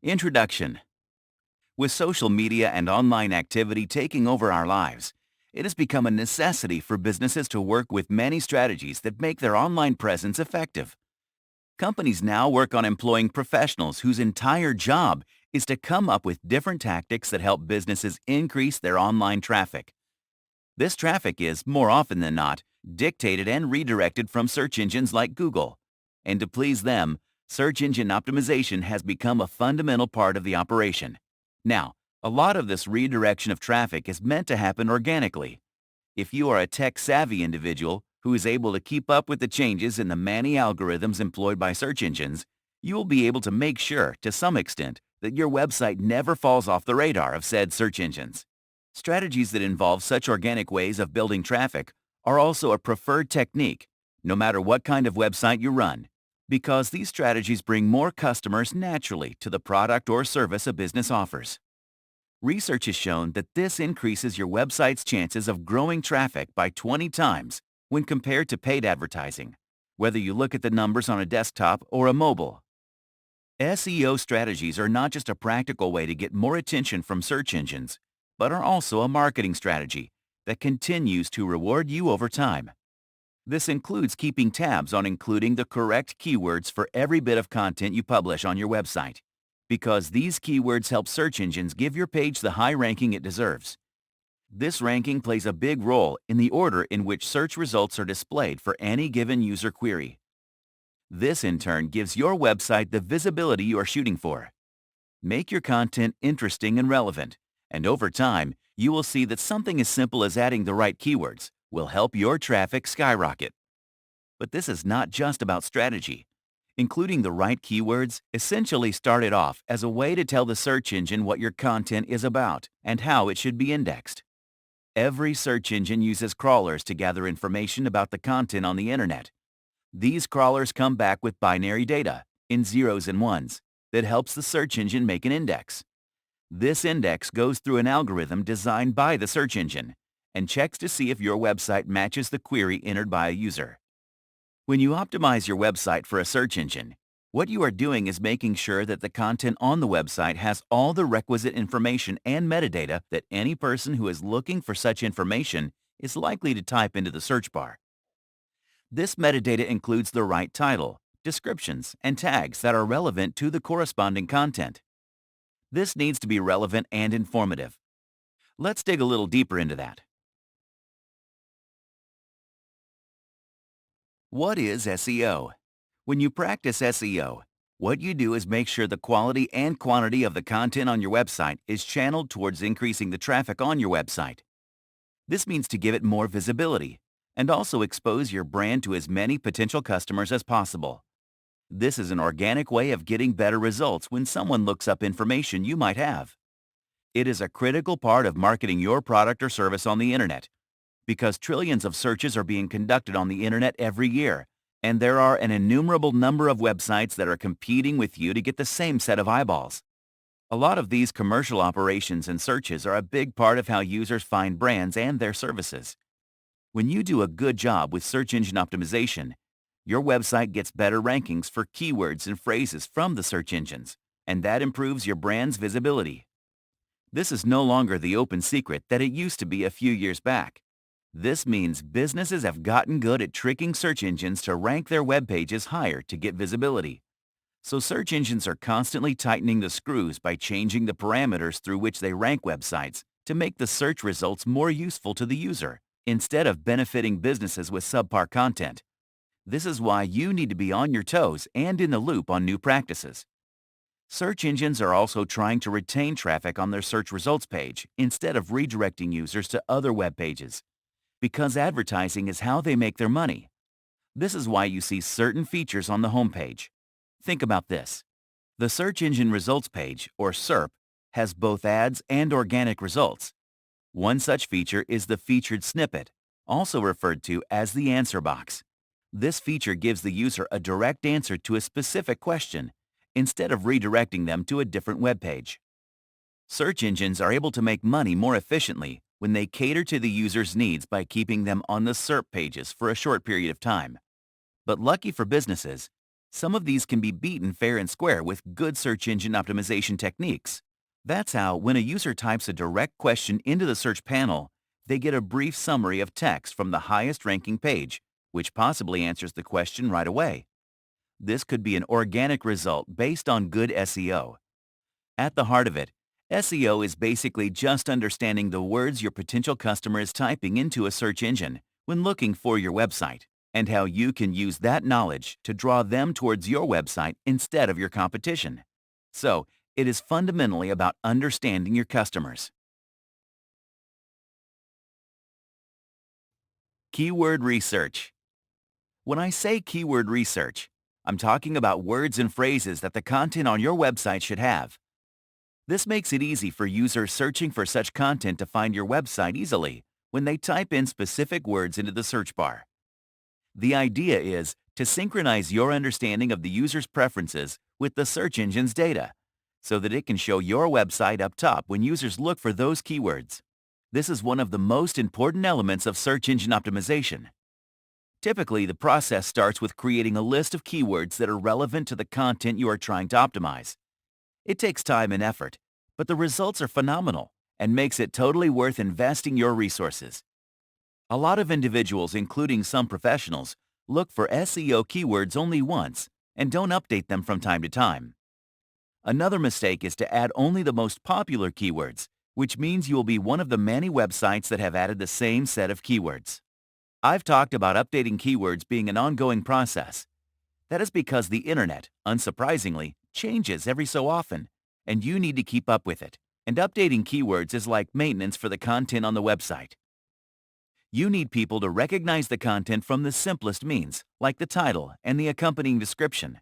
Introduction. With social media and online activity taking over our lives, it has become a necessity for businesses to work with many strategies that make their online presence effective. Companies now work on employing professionals whose entire job is to come up with different tactics that help businesses increase their online traffic. This traffic is, more often than not, dictated and redirected from search engines like Google. And to please them, search engine optimization has become a fundamental part of the operation. Now, a lot of this redirection of traffic is meant to happen organically. If you are a tech-savvy individual who is able to keep up with the changes in the many algorithms employed by search engines, you will be able to make sure, to some extent, that your website never falls off the radar of said search engines. Strategies that involve such organic ways of building traffic are also a preferred technique, no matter what kind of website you run, because these strategies bring more customers naturally to the product or service a business offers. Research has shown that this increases your website's chances of growing traffic by 20 times when compared to paid advertising, whether you look at the numbers on a desktop or a mobile. SEO strategies are not just a practical way to get more attention from search engines, but are also a marketing strategy that continues to reward you over time. This includes keeping tabs on including the correct keywords for every bit of content you publish on your website, because these keywords help search engines give your page the high ranking it deserves. This ranking plays a big role in the order in which search results are displayed for any given user query. This, in turn, gives your website the visibility you are shooting for. Make your content interesting and relevant, and over time, you will see that something as simple as adding the right keywords will help your traffic skyrocket. But this is not just about strategy. Including the right keywords essentially started off as a way to tell the search engine what your content is about and how it should be indexed. Every search engine uses crawlers to gather information about the content on the internet. These crawlers come back with binary data, in zeros and ones, that helps the search engine make an index. This index goes through an algorithm designed by the search engine and checks to see if your website matches the query entered by a user. When you optimize your website for a search engine, what you are doing is making sure that the content on the website has all the requisite information and metadata that any person who is looking for such information is likely to type into the search bar. This metadata includes the right title, descriptions, and tags that are relevant to the corresponding content. This needs to be relevant and informative. Let's dig a little deeper into that. What is SEO? When you practice SEO, what you do is make sure the quality and quantity of the content on your website is channeled towards increasing the traffic on your website. This means to give it more visibility and also expose your brand to as many potential customers as possible. This is an organic way of getting better results when someone looks up information you might have. It is a critical part of marketing your product or service on the internet, because trillions of searches are being conducted on the internet every year, and there are an innumerable number of websites that are competing with you to get the same set of eyeballs. A lot of these commercial operations and searches are a big part of how users find brands and their services. When you do a good job with search engine optimization, your website gets better rankings for keywords and phrases from the search engines, and that improves your brand's visibility. This is no longer the open secret that it used to be a few years back. This means businesses have gotten good at tricking search engines to rank their web pages higher to get visibility. So search engines are constantly tightening the screws by changing the parameters through which they rank websites to make the search results more useful to the user, instead of benefiting businesses with subpar content. This is why you need to be on your toes and in the loop on new practices. Search engines are also trying to retain traffic on their search results page instead of redirecting users to other web pages, because advertising is how they make their money. This is why you see certain features on the homepage. Think about this. The search engine results page, or SERP, has both ads and organic results. One such feature is the featured snippet, also referred to as the answer box. This feature gives the user a direct answer to a specific question, instead of redirecting them to a different web page. Search engines are able to make money more efficiently when they cater to the user's needs by keeping them on the SERP pages for a short period of time. But lucky for businesses, Some of these can be beaten fair and square with good search engine optimization techniques. That's how, when a user types a direct question into the search panel, they get a brief summary of text from the highest ranking page, which possibly answers the question right away. This could be an organic result based on good SEO. At the heart of it, SEO is basically just understanding the words your potential customer is typing into a search engine when looking for your website, and how you can use that knowledge to draw them towards your website instead of your competition. So, it is fundamentally about understanding your customers. Keyword research. When I say keyword research, I'm talking about words and phrases that the content on your website should have. This makes it easy for users searching for such content to find your website easily when they type in specific words into the search bar. The idea is to synchronize your understanding of the user's preferences with the search engine's data, so that it can show your website up top when users look for those keywords. This is one of the most important elements of search engine optimization. Typically, the process starts with creating a list of keywords that are relevant to the content you are trying to optimize. It takes time and effort, but the results are phenomenal and makes it totally worth investing your resources. A lot of individuals, including some professionals, look for SEO keywords only once and don't update them from time to time. Another mistake is to add only the most popular keywords, which means you will be one of the many websites that have added the same set of keywords. I've talked about updating keywords being an ongoing process. That is because the internet, unsurprisingly, changes every so often, and you need to keep up with it. And updating keywords is like maintenance for the content on the website. You need people to recognize the content from the simplest means, like the title and the accompanying description.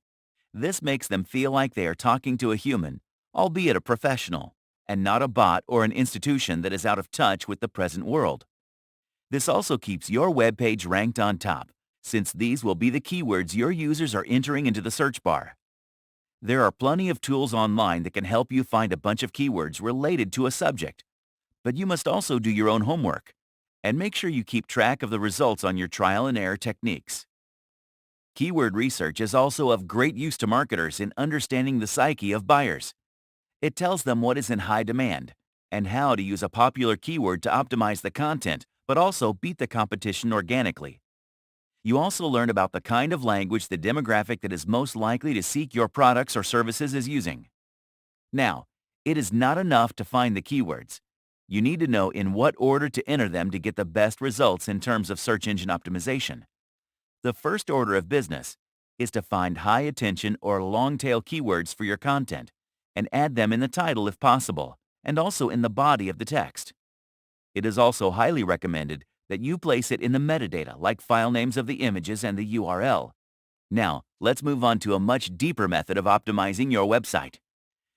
This makes them feel like they are talking to a human, albeit a professional, and not a bot or an institution that is out of touch with the present world. This also keeps your web page ranked on top, since these will be the keywords your users are entering into the search bar. There are plenty of tools online that can help you find a bunch of keywords related to a subject, but you must also do your own homework and make sure you keep track of the results on your trial and error techniques. Keyword research is also of great use to marketers in understanding the psyche of buyers. It tells them what is in high demand and how to use a popular keyword to optimize the content, but also beat the competition organically. You also learn about the kind of language the demographic that is most likely to seek your products or services is using. Now, it is not enough to find the keywords. You need to know in what order to enter them to get the best results in terms of search engine optimization. The first order of business is to find high attention or long-tail keywords for your content and add them in the title if possible, and also in the body of the text. It is also highly recommended that you place it in the metadata, like file names of the images and the URL. Now, let's move on to a much deeper method of optimizing your website.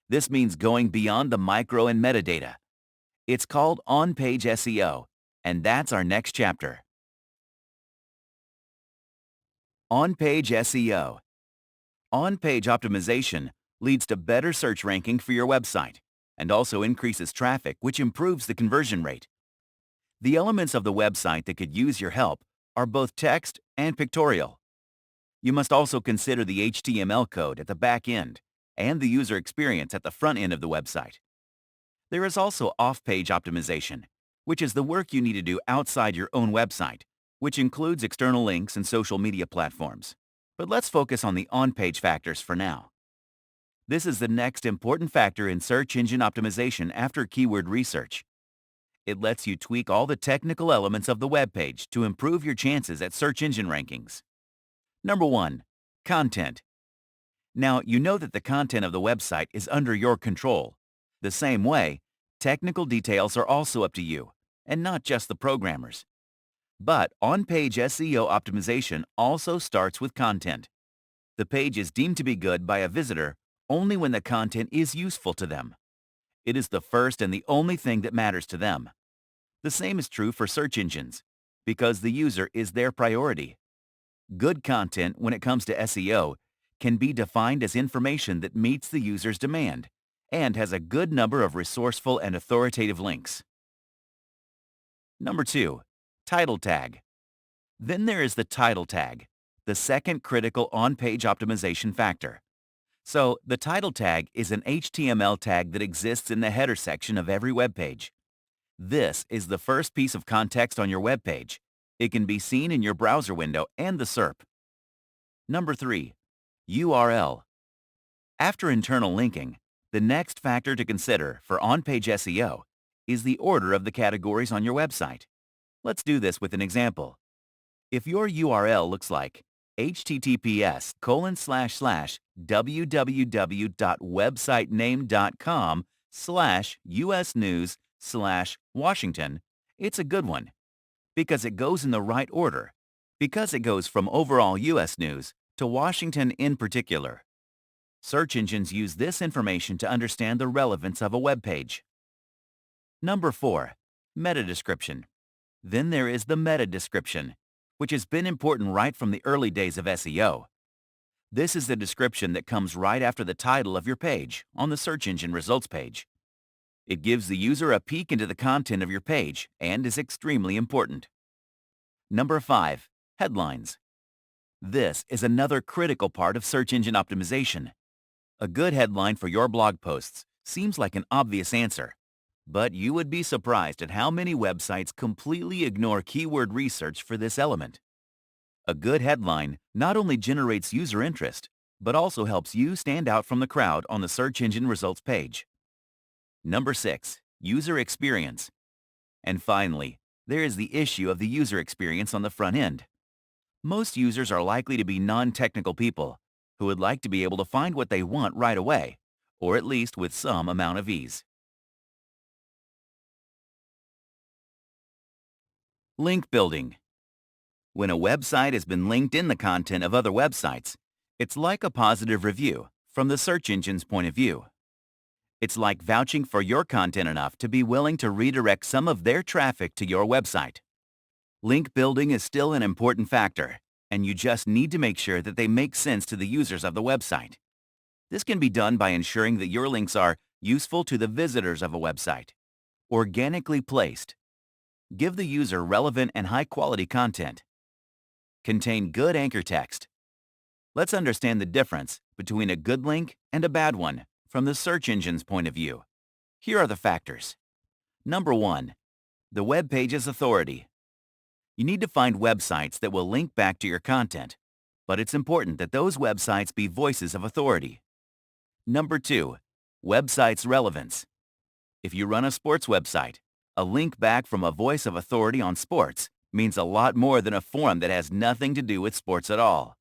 This means going beyond the micro and metadata. It's called on-page SEO, and that's our next chapter. On-page SEO. On-page optimization leads to better search ranking for your website and also increases traffic, which improves the conversion rate. The elements of the website that could use your help are both text and pictorial. You must also consider the HTML code at the back end and the user experience at the front end of the website. There is also off-page optimization, which is the work you need to do outside your own website, which includes external links and social media platforms. But let's focus on the on-page factors for now. This is the next important factor in search engine optimization after keyword research. It lets you tweak all the technical elements of the web page to improve your chances at search engine rankings. Number 1. Content. Now, you know that the content of the website is under your control. The same way, technical details are also up to you, and not just the programmers. But on-page SEO optimization also starts with content. The page is deemed to be good by a visitor only when the content is useful to them. It is the first and the only thing that matters to them. The same is true for search engines, because the user is their priority. Good content, when it comes to SEO, can be defined as information that meets the user's demand and has a good number of resourceful and authoritative links. Number 2. Title tag. Then there is the title tag. the second critical on-page optimization factor. So, the title tag is an HTML tag that exists in the header section of every web page. This is the first piece of context on your web page. It can be seen in your browser window and the SERP. Number 3. URL. After internal linking, the next factor to consider for on-page SEO is the order of the categories on your website. Let's do this with an example. If your URL looks like https://www.websitename.com/usnews/Washington, it's a good one because it goes in the right order, because it goes from overall U.S. news to Washington in particular. Search engines use this information to understand the relevance of a web page. Number 4. Meta description. Then there is the meta description, which has been important right from the early days of SEO. This is the description that comes right after the title of your page on the search engine results page. It gives the user a peek into the content of your page and is extremely important. Number 5. Headlines. This is another critical part of search engine optimization. A good headline for your blog posts seems like an obvious answer, but you would be surprised at how many websites completely ignore keyword research for this element. A good headline not only generates user interest, but also helps you stand out from the crowd on the search engine results page. Number 6. User experience. And finally, there is the issue of the user experience on the front end. Most users are likely to be non-technical people who would like to be able to find what they want right away, or at least with some amount of ease. Link building. When a website has been linked in the content of other websites, it's like a positive review from the search engine's point of view. It's like vouching for your content enough to be willing to redirect some of their traffic to your website. Link building is still an important factor, and you just need to make sure that they make sense to the users of the website. This can be done by ensuring that your links are useful to the visitors of a website, organically placed, give the user relevant and high-quality content, contain good anchor text. Let's understand the difference between a good link and a bad one from the search engine's point of view. Here are the factors. Number 1. The web page's authority. You need to find websites that will link back to your content, but it's important that those websites be voices of authority. Number 2. Website's relevance. If you run a sports website, a link back from a voice of authority on sports means a lot more than a forum that has nothing to do with sports at all.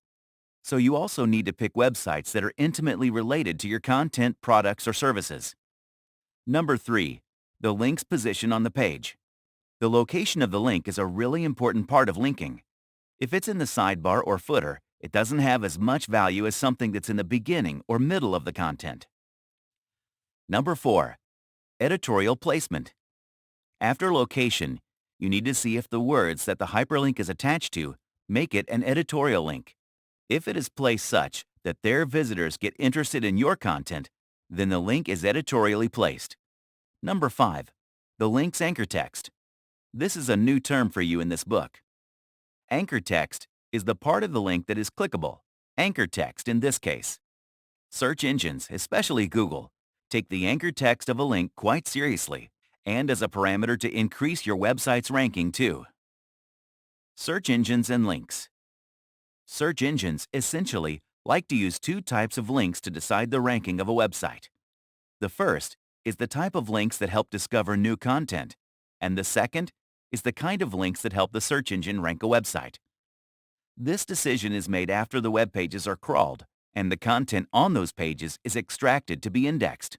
So you also need to pick websites that are intimately related to your content, products, or services. Number 3. The link's position on the page. The location of the link is a really important part of linking. If it's in the sidebar or footer, it doesn't have as much value as something that's in the beginning or middle of the content. Number 4. Editorial placement. After location, you need to see if the words that the hyperlink is attached to make it an editorial link. If it is placed such that their visitors get interested in your content, then the link is editorially placed. Number 5. The link's anchor text. This is a new term for you in this book. Anchor text is the part of the link that is clickable, anchor text in this case. Search engines, especially Google, take the anchor text of a link quite seriously and as a parameter to increase your website's ranking too. Search engines and links. Search engines essentially like to use two types of links to decide the ranking of a website. The first is the type of links that help discover new content, and the second is the kind of links that help the search engine rank a website. This decision is made after the web pages are crawled and the content on those pages is extracted to be indexed.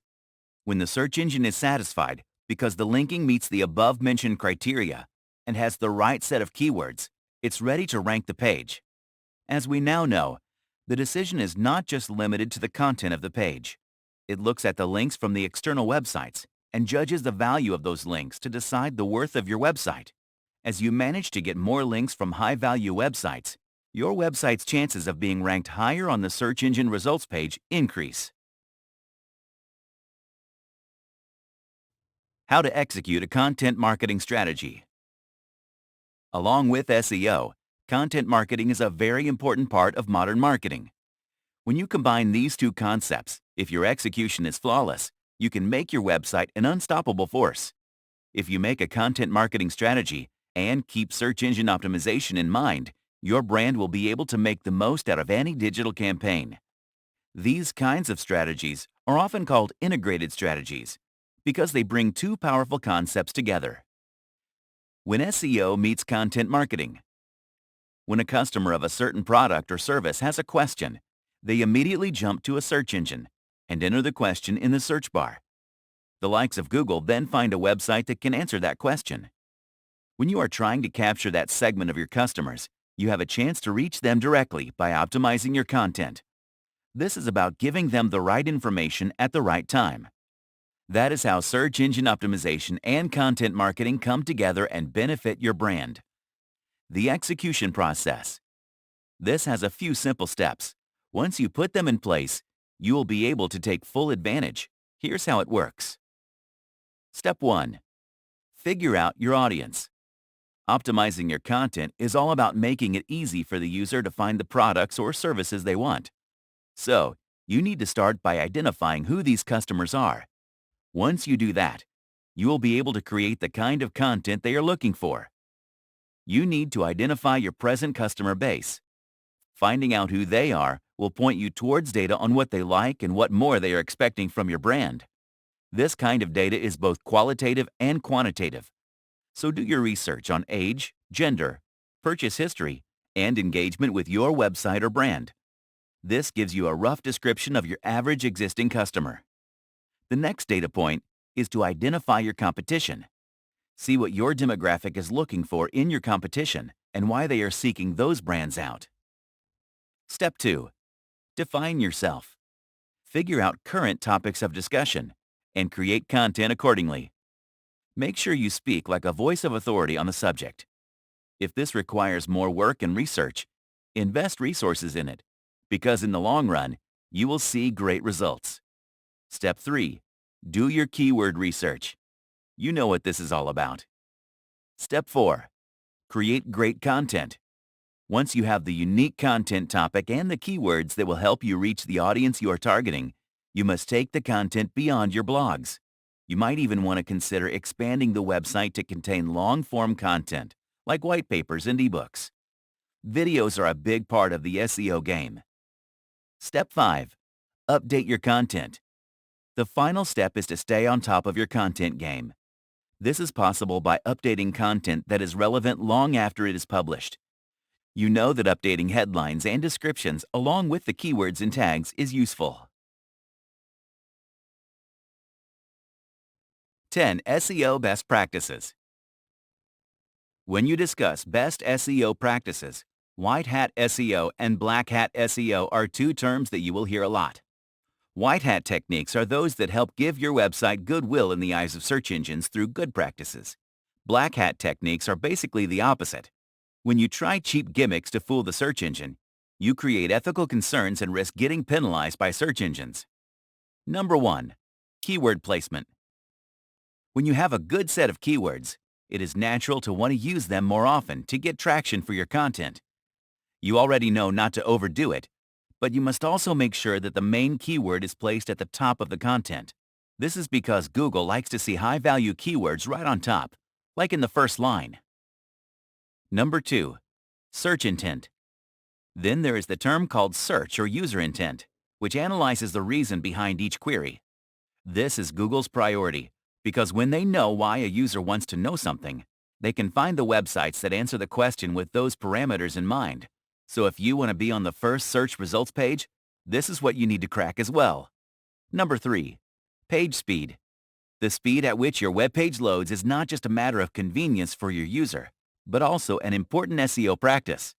When the search engine is satisfied because the linking meets the above-mentioned criteria and has the right set of keywords, it's ready to rank the page. As we now know, the decision is not just limited to the content of the page. It looks at the links from the external websites and judges the value of those links to decide the worth of your website. As you manage to get more links from high-value websites, your website's chances of being ranked higher on the search engine results page increase. How to execute a content marketing strategy. Along with SEO, content marketing is a very important part of modern marketing. When you combine these two concepts, if your execution is flawless, you can make your website an unstoppable force. If you make a content marketing strategy and keep search engine optimization in mind, your brand will be able to make the most out of any digital campaign. These kinds of strategies are often called integrated strategies because they bring two powerful concepts together. When SEO meets content marketing. When a customer of a certain product or service has a question, they immediately jump to a search engine and enter the question in the search bar. The likes of Google then find a website that can answer that question. When you are trying to capture that segment of your customers, you have a chance to reach them directly by optimizing your content. This is about giving them the right information at the right time. That is how search engine optimization and content marketing come together and benefit your brand. The execution process. This has a few simple steps. Once you put them in place, you will be able to take full advantage. Here's how it works. Step 1. Figure out your audience. Optimizing your content is all about making it easy for the user to find the products or services they want. So, you need to start by identifying who these customers are. Once you do that, you will be able to create the kind of content they are looking for. You need to identify your present customer base. Finding out who they are will point you towards data on what they like and what more they are expecting from your brand. This kind of data is both qualitative and quantitative. So do your research on age, gender, purchase history, and engagement with your website or brand. This gives you a rough description of your average existing customer. The next data point is to identify your competition. See what your demographic is looking for in your competition and why they are seeking those brands out. Step 2. Define yourself. Figure out current topics of discussion and create content accordingly. Make sure you speak like a voice of authority on the subject. If this requires more work and research, invest resources in it, because in the long run, you will see great results. Step 3. Do your keyword research. You know what this is all about. Step 4. Create great content. Once you have the unique content topic and the keywords that will help you reach the audience you are targeting, you must take the content beyond your blogs. You might even want to consider expanding the website to contain long-form content, like white papers and ebooks. Videos are a big part of the SEO game. Step 5. Update your content. The final step is to stay on top of your content game. This is possible by updating content that is relevant long after it is published. You know that updating headlines and descriptions along with the keywords and tags is useful. 10 SEO Best Practices. When you discuss best SEO practices, white hat SEO and black hat SEO are two terms that you will hear a lot. White hat techniques are those that help give your website goodwill in the eyes of search engines through good practices. Black hat techniques are basically the opposite. When you try cheap gimmicks to fool the search engine, you create ethical concerns and risk getting penalized by search engines. Number 1. Keyword placement. When you have a good set of keywords, it is natural to want to use them more often to get traction for your content. You already know not to overdo it, but you must also make sure that the main keyword is placed at the top of the content. This is because Google likes to see high-value keywords right on top, like in the first line. Number 2. Search intent. Then there is the term called search or user intent, which analyzes the reason behind each query. This is Google's priority, because when they know why a user wants to know something, they can find the websites that answer the question with those parameters in mind. So if you want to be on the first search results page, this is what you need to crack as well. Number 3. Page speed. The speed at which your web page loads is not just a matter of convenience for your user, but also an important SEO practice.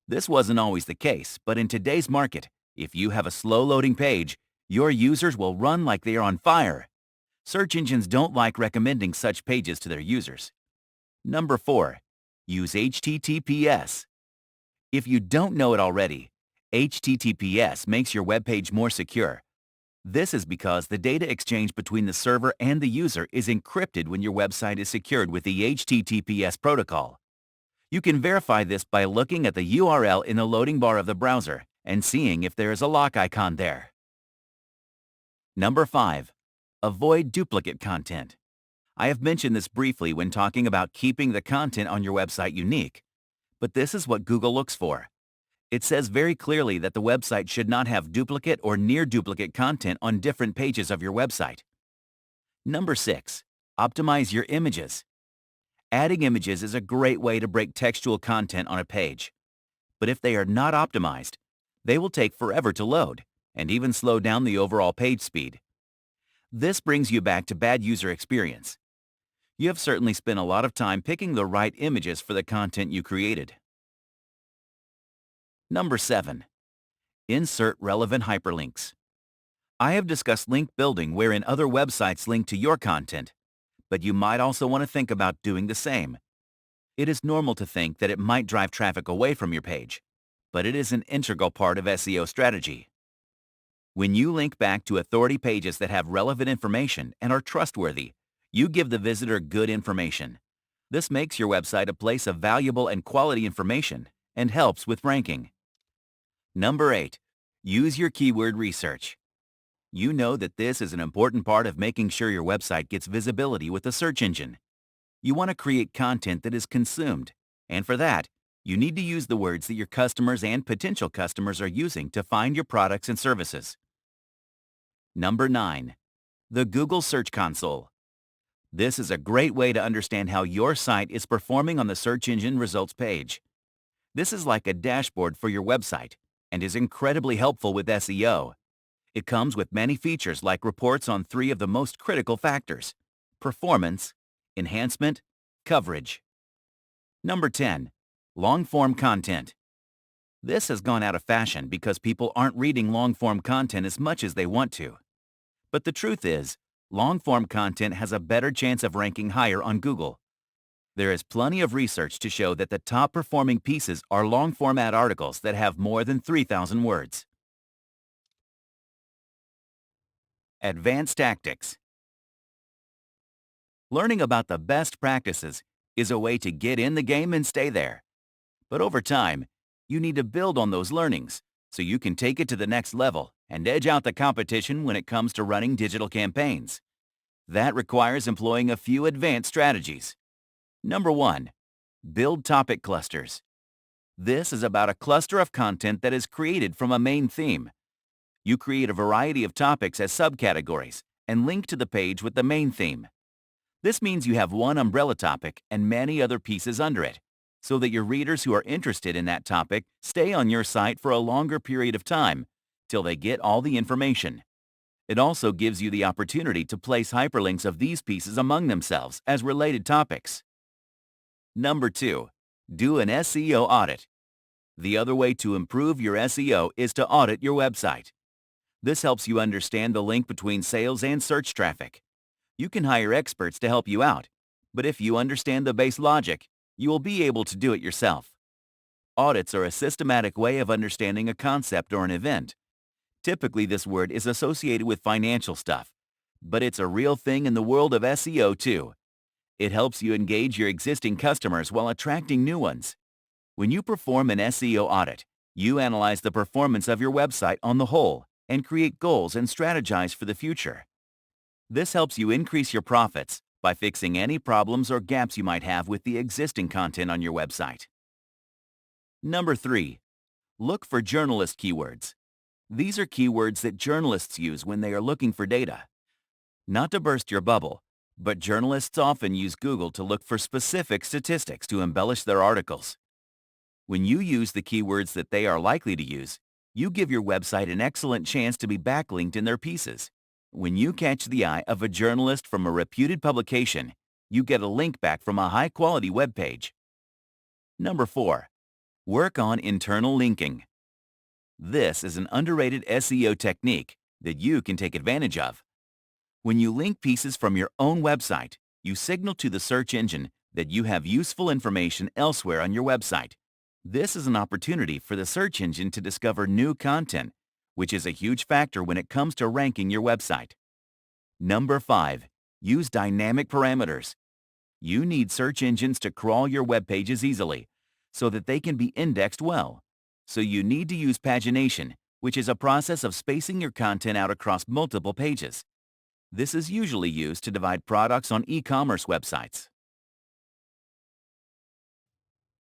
This wasn't always the case, but in today's market, if you have a slow-loading page, your users will run like they are on fire. Search engines don't like recommending such pages to their users. Number 4. Use HTTPS. If you don't know it already, HTTPS makes your web page more secure. This is because the data exchange between the server and the user is encrypted when your website is secured with the HTTPS protocol. You can verify this by looking at the URL in the loading bar of the browser and seeing if there is a lock icon there. Number 5. Avoid duplicate content. I have mentioned this briefly when talking about keeping the content on your website unique, but this is what Google looks for. It says very clearly that the website should not have duplicate or near duplicate content on different pages of your website. Number 6. Optimize your images. Adding images is a great way to break textual content on a page. But if they are not optimized, they will take forever to load and even slow down the overall page speed. This brings you back to bad user experience. You have certainly spent a lot of time picking the right images for the content you created. Number 7. Insert relevant hyperlinks. I have discussed link building wherein other websites link to your content, but you might also want to think about doing the same. It is normal to think that it might drive traffic away from your page, but it is an integral part of SEO strategy. When you link back to authority pages that have relevant information and are trustworthy, you give the visitor good information. This makes your website a place of valuable and quality information and helps with ranking. Number 8. Use your keyword research. You know that this is an important part of making sure your website gets visibility with the search engine. You want to create content that is consumed, and for that, you need to use the words that your customers and potential customers are using to find your products and services. Number 9. The Google Search Console. This is a great way to understand how your site is performing on the search engine results page. This is like a dashboard for your website and is incredibly helpful with SEO. It comes with many features like reports on 3 of the most critical factors: performance, enhancement, coverage. Number 10. Long-form content. This has gone out of fashion because people aren't reading long-form content as much as they want to. But the truth is, long-form content has a better chance of ranking higher on Google. There is plenty of research to show that the top-performing pieces are long-format articles that have more than 3,000 words. Advanced tactics. Learning about the best practices is a way to get in the game and stay there. But over time, you need to build on those learnings so you can take it to the next level and edge out the competition when it comes to running digital campaigns. That requires employing a few advanced strategies. Number 1. Build topic clusters. This is about a cluster of content that is created from a main theme. You create a variety of topics as subcategories and link to the page with the main theme. This means you have one umbrella topic and many other pieces under it, so that your readers who are interested in that topic stay on your site for a longer period of time till they get all the information. It also gives you the opportunity to place hyperlinks of these pieces among themselves as related topics. Number 2. Do an SEO audit. The other way to improve your SEO is to audit your website. This helps you understand the link between sales and search traffic. You can hire experts to help you out, but if you understand the base logic, you will be able to do it yourself. Audits are a systematic way of understanding a concept or an event. Typically, this word is associated with financial stuff, but it's a real thing in the world of SEO too. It helps you engage your existing customers while attracting new ones. When you perform an SEO audit, you analyze the performance of your website on the whole and create goals and strategize for the future. This helps you increase your profits by fixing any problems or gaps you might have with the existing content on your website. Number 3. Look for journalist keywords. These are keywords that journalists use when they are looking for data. Not to burst your bubble, but journalists often use Google to look for specific statistics to embellish their articles. When you use the keywords that they are likely to use, you give your website an excellent chance to be backlinked in their pieces. When you catch the eye of a journalist from a reputed publication, you get a link back from a high-quality web page. Number 4. Work on internal linking. This is an underrated SEO technique that you can take advantage of. When you link pieces from your own website, you signal to the search engine that you have useful information elsewhere on your website. This is an opportunity for the search engine to discover new content, which is a huge factor when it comes to ranking your website. Number 5. Use dynamic parameters. You need search engines to crawl your web pages easily, so that they can be indexed well. So you need to use pagination, which is a process of spacing your content out across multiple pages. This is usually used to divide products on e-commerce websites.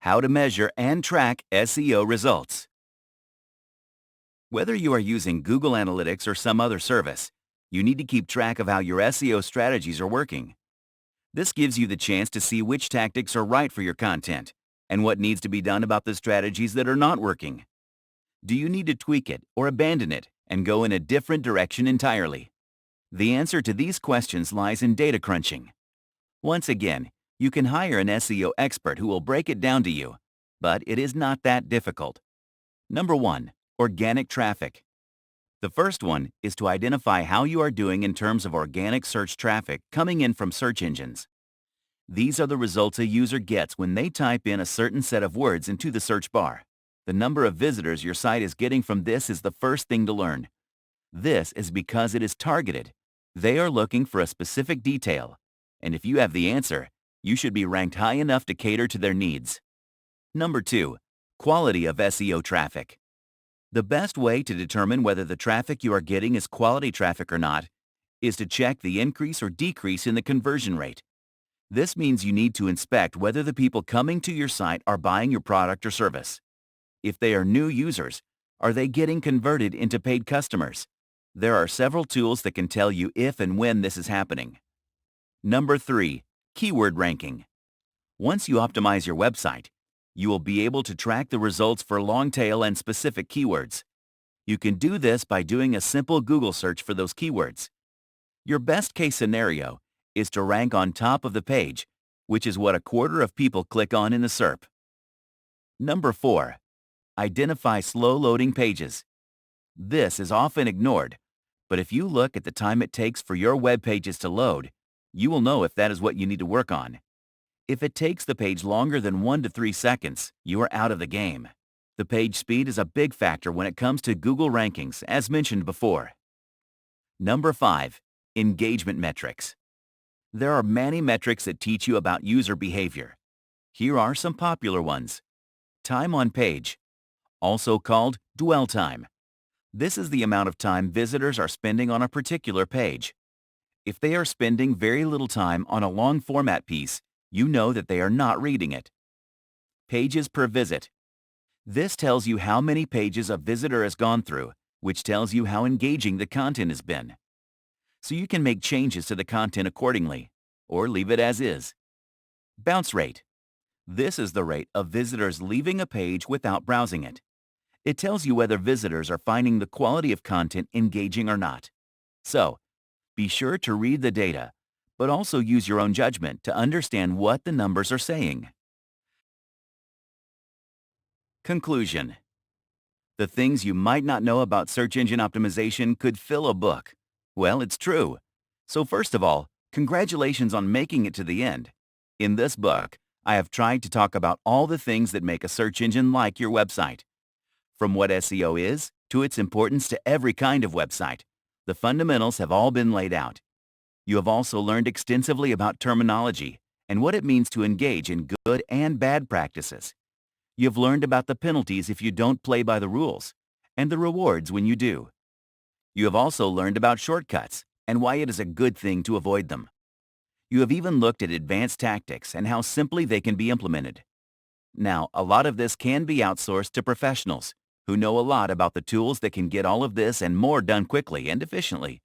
How to measure and track SEO results. Whether you are using Google Analytics or some other service, you need to keep track of how your SEO strategies are working. This gives you the chance to see which tactics are right for your content and what needs to be done about the strategies that are not working. Do you need to tweak it or abandon it and go in a different direction entirely? The answer to these questions lies in data crunching. Once again, you can hire an SEO expert who will break it down to you, but it is not that difficult. Number 1. Organic traffic. The first one is to identify how you are doing in terms of organic search traffic coming in from search engines. These are the results a user gets when they type in a certain set of words into the search bar. The number of visitors your site is getting from this is the first thing to learn. This is because it is targeted. They are looking for a specific detail, and if you have the answer, you should be ranked high enough to cater to their needs. Number 2. Quality of SEO traffic. The best way to determine whether the traffic you are getting is quality traffic or not is to check the increase or decrease in the conversion rate. This means you need to inspect whether the people coming to your site are buying your product or service. If they are new users, are they getting converted into paid customers? There are several tools that can tell you if and when this is happening. Number 3. Keyword ranking. Once you optimize your website, you will be able to track the results for long-tail and specific keywords. You can do this by doing a simple Google search for those keywords. Your best-case scenario is to rank on top of the page, which is what a quarter of people click on in the SERP. Number 4. Identify slow-loading pages. This is often ignored, but if you look at the time it takes for your web pages to load, you will know if that is what you need to work on. If it takes the page longer than 1 to 3 seconds, you are out of the game. The page speed is a big factor when it comes to Google rankings, as mentioned before. Number 5. Engagement metrics. There are many metrics that teach you about user behavior. Here are some popular ones. Time on page, also called dwell time. This is the amount of time visitors are spending on a particular page. If they are spending very little time on a long format piece, you know that they are not reading it. Pages per visit. This tells you how many pages a visitor has gone through, which tells you how engaging the content has been. So you can make changes to the content accordingly, or leave it as is. Bounce rate. This is the rate of visitors leaving a page without browsing it. It tells you whether visitors are finding the quality of content engaging or not. So, be sure to read the data, but also use your own judgment to understand what the numbers are saying. Conclusion. The things you might not know about search engine optimization could fill a book. Well, it's true. So first of all, congratulations on making it to the end. In this book, I have tried to talk about all the things that make a search engine like your website. From what SEO is, to its importance to every kind of website, the fundamentals have all been laid out. You have also learned extensively about terminology and what it means to engage in good and bad practices. You have learned about the penalties if you don't play by the rules, and the rewards when you do. You have also learned about shortcuts and why it is a good thing to avoid them. You have even looked at advanced tactics and how simply they can be implemented. Now, a lot of this can be outsourced to professionals who know a lot about the tools that can get all of this and more done quickly and efficiently.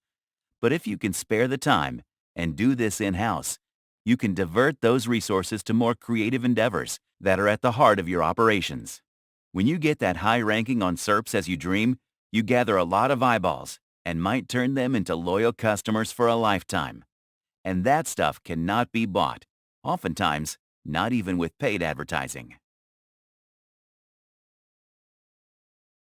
But if you can spare the time and do this in-house, you can divert those resources to more creative endeavors that are at the heart of your operations. When you get that high ranking on SERPs as you dream, you gather a lot of eyeballs and might turn them into loyal customers for a lifetime. And that stuff cannot be bought, oftentimes not even with paid advertising.